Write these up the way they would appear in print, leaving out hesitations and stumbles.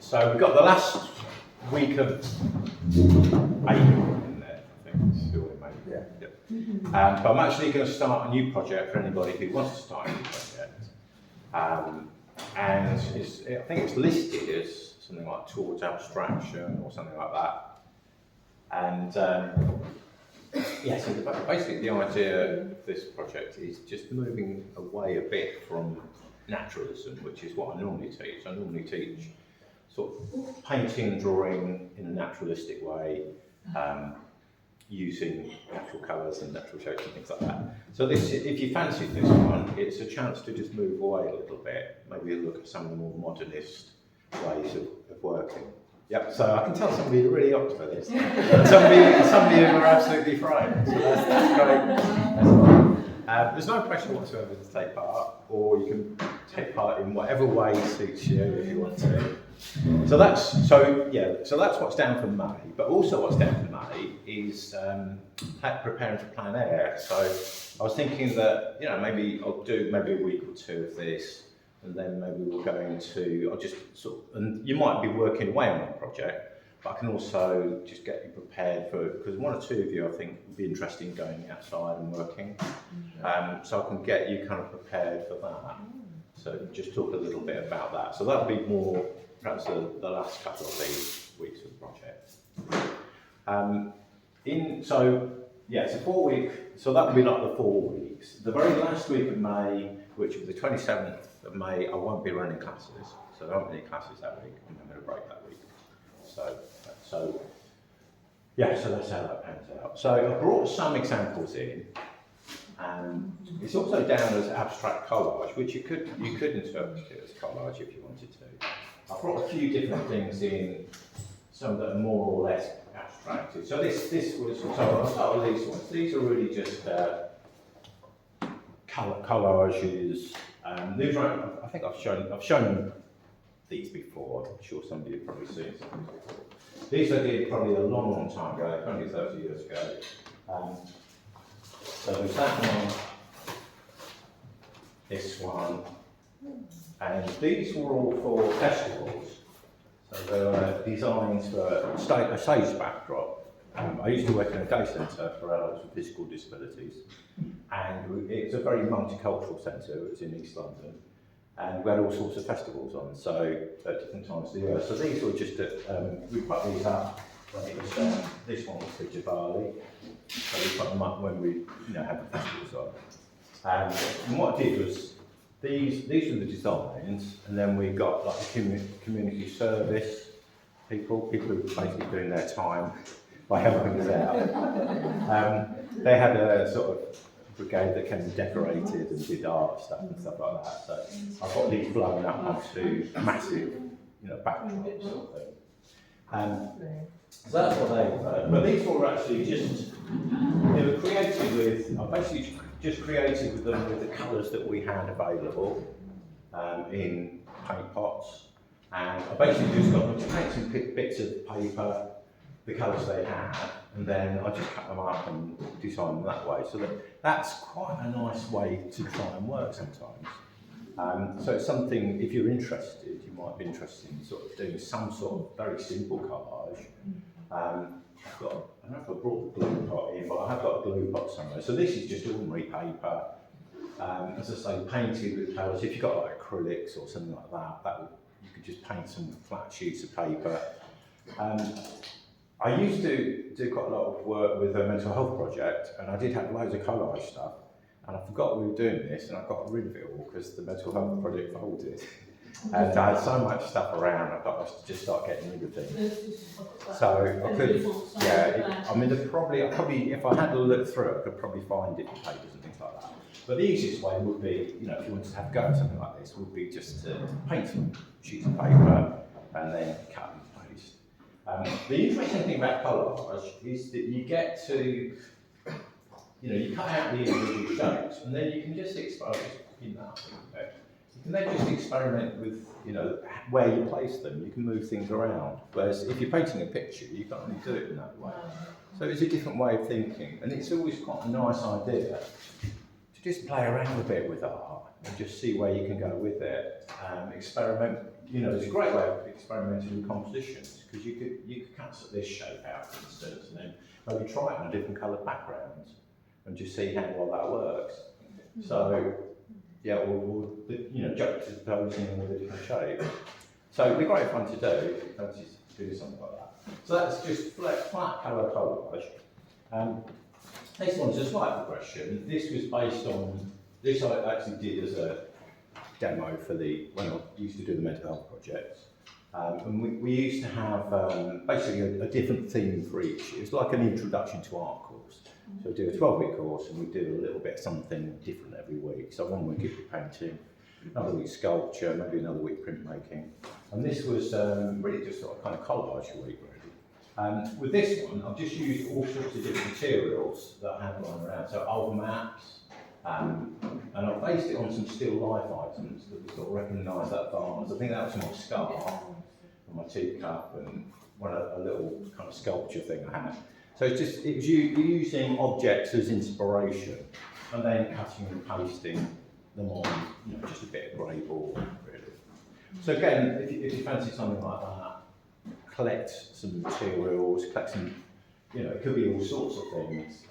So we've got the last week of April in there, I think, still in May. Yeah. But I'm actually going to start a new project for anybody who wants to start a new project. And I think it's listed as something like towards abstraction or something like that. And yeah, so basically the idea of this project is just moving away a bit from naturalism, which is what I normally teach. I normally teach sort of painting and drawing in a naturalistic way, using natural colours and natural shapes and things like that. So this, if you fancy this one, it's a chance to just move away a little bit, maybe look at some of the more modernist ways of working. Yep, so I can tell some of you are really up for this. Some of you are absolutely frightened, so that's great. That's fine. There's no pressure whatsoever to take part, or you can take part in whatever way suits you if you want to. So that's what's down for May. But also what's down for May is preparing for plein air. So I was thinking that maybe I'll do maybe a week or two of this, and then maybe we'll go into and you might be working away on that project, but I can also just get you prepared for it, because one or two of you I think would be interested in going outside and working. So I can get you kind of prepared for that. So just talk a little bit about that. So that'll be more perhaps the last couple of these weeks of the project. So 4 weeks, so that will be like the 4 weeks. The very last week of May, which is the 27th of May, I won't be running classes. So there won't be any classes that week. I'm going to break that week. So that's how that pans out. So I brought some examples in. It's also down as abstract collage, which you could interpret it as collage if you wanted to. I brought a few different things in, some that are more or less abstracted. So I'll start with these ones. These are really just collages. These are, I think I've shown these before. I'm sure some of you have probably seen some of these before. These I did probably a long time ago, 20, 30 years ago. So there's that one, this one, and these were all for festivals. So they were designs for a stage backdrop. I used to work in a day centre for adults with physical disabilities, and it's a very multicultural centre. It was in East London, and we had all sorts of festivals on, so at different times of the year. So these were just we put these up when it was this one was for Diwali. So we put them up when we had the festivals on. And what I did was, these were the designs, and then we got like the community service people who were basically doing their time by helping us out. They had a sort of brigade that came and decorated and did art stuff and stuff like that. So I got these blown up onto massive, backdrops sort of thing. So that's what they were. But these were actually they were created with, I basically just created with them with the colours that we had available in paint pots. And I basically just got them to paint some bits of paper, the colours they had, and then I just cut them up and design them that way. So that's quite a nice way to try and work sometimes. So it's something, if you're interested, you might be interested in sort of doing some sort of very simple collage. I don't know if I brought the glue pot in, but I have got a glue pot somewhere. So this is just ordinary paper, as I say, painted with colours. If you've got like acrylics or something like that, you could just paint some flat sheets of paper. I used to do quite a lot of work with a mental health project, and I did have loads of collage stuff, and I forgot we were doing this, and I got rid of it all because the mental health project folded. And I had so much stuff around, I thought I should just start getting rid of things. So I could, I probably, if I had a look through it, I could probably find different papers and things like that. But the easiest way would be, if you wanted to have a go at something like this, would be just to paint some sheets of paper and then cut and paste. The interesting thing about collage is that you get to, you cut out the individual shapes, and then you can just experiment in that. You can then just experiment with, where you place them. You can move things around. Whereas if you're painting a picture, you can't really do it in that way. So it's a different way of thinking, and it's always quite a nice idea to just play around a bit with art and just see where you can go with it. Experiment. You know, there's a great way of experimenting with compositions because you could cut this shape out, for instance, and then maybe try it on different coloured backgrounds and just see how well that works. So, yeah, we'll you know, juxtaposing all the different shapes. So it'd be great fun to do if you fancy to do something like that. So that's just flat colour collage. This one's a slight progression. This was based on, this I actually did as a demo for when I used to do the mental health projects. And we used to have basically a different theme for each. It was like an introduction to art course. So we do a 12-week course and we do a little bit of something different every week. So one week it'd be painting, another week sculpture, maybe another week printmaking. And this was really just sort of kind of collage week, really. With this one, I've just used all sorts of different materials that I had lying around. So old maps, and I've based it on some still life items that we sort of recognise that vase. I think that was my scarf, and my teacup, and a little kind of sculpture thing I had. So it was using objects as inspiration, and then cutting and pasting them on, you know, just a bit of grey board, really. So again, if you fancy something like that, collect some materials, collect some, you know, it could be all sorts of things.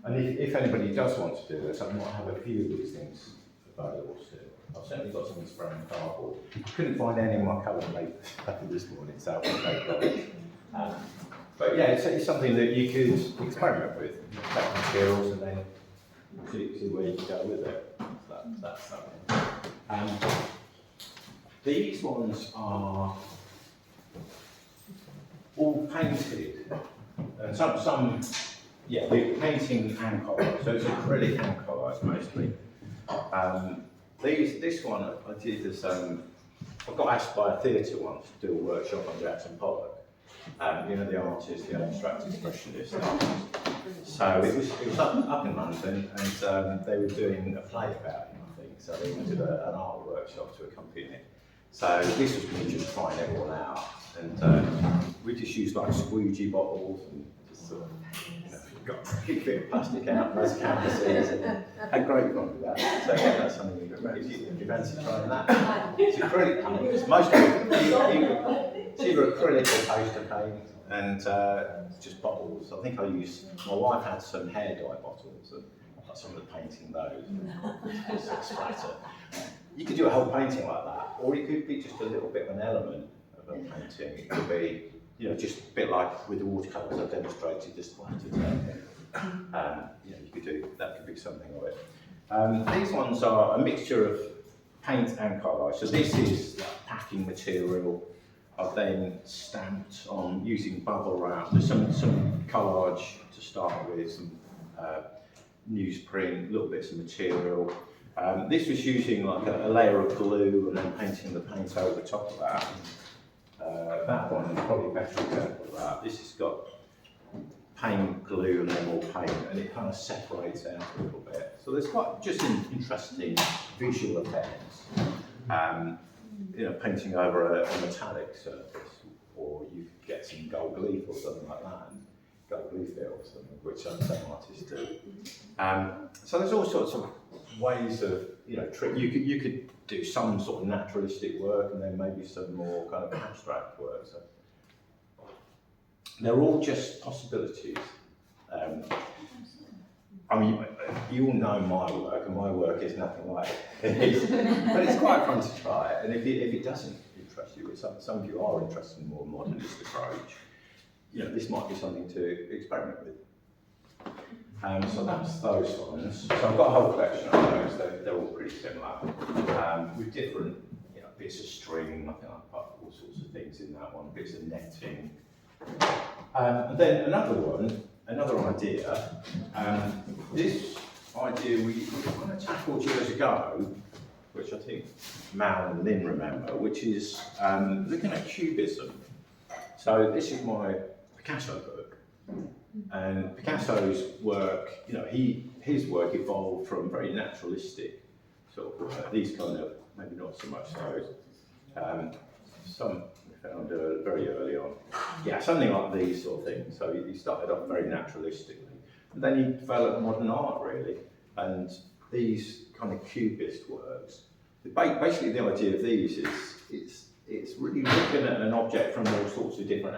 And if anybody does want to do this, I might have a few of these things available still. I've certainly got some spray and cardboard. I couldn't find any of my coloured paper this morning, so I'll take that. But yeah, it's something that you could experiment with. You take materials and then see where you can go with it. That's something. These ones are all painted, and some they're painting and collage, so it's acrylic and collage mostly. This one I did as I got asked by a theatre once to do a workshop on Jackson Pollock. You know, the artist, the abstract expressionist artist. So it was up in London, and they were doing a play about him, I think. So they wanted an art workshop to accompany it. So this was me just trying it all out, and we just used like squeegee bottles and just sort of, you know, got a big bit of plastic out, those canvases, and had great fun with that. So yeah, that's something you could if you fancy trying that. It's acrylic paint. Most of it, it's either acrylic or poster paint, and just bottles. I think my wife had some hair dye bottles, and I got some of the painting those. Splatter. You could do a whole painting like that, or it could be just a little bit of an element of a painting. It could be, you know, just a bit like with the watercolours I've demonstrated, the splatter technique. You know, you could do that. Could be something of it. These ones are a mixture of paint and collage. So this is like packing material. I've then stamped on using bubble wrap. There's some collage to start with, some newsprint, little bits of material. This was using like a layer of glue and then painting the paint over top of that. That one is probably a better example of that. This has got paint, glue, and then more paint, and it kind of separates out a little bit. So there's quite just interesting visual effects. You know, painting over a metallic surface, or you could get some gold leaf or something like that, and gold leaf or something, which some artists do. So there's all sorts of ways of, you know, you could do some sort of naturalistic work, and then maybe some more kind of abstract work. So they're all just possibilities. I mean, you all know my work, and my work is nothing like it. But it's quite fun to try it, and if it doesn't interest you, if some of you are interested in a more modernist approach, you know, this might be something to experiment with. So that's those ones. So I've got a whole collection of those. They're all pretty similar, with different, you know, bits of string. I think I've put all sorts of things in that one, bits of netting. And then another idea. This idea we kind of tackled years ago, which I think Mal and Lynn remember, which is looking at cubism. So this is my Picasso book, and Picasso's work, you know, his work evolved from very naturalistic sort of work. These kind of, maybe not so much those. Some we found very early on. Yeah, something like these sort of things. So he started off very naturalistically, and then he developed modern art really, and these kind of cubist works. Basically, the idea of these is it's really looking at an object from all sorts of different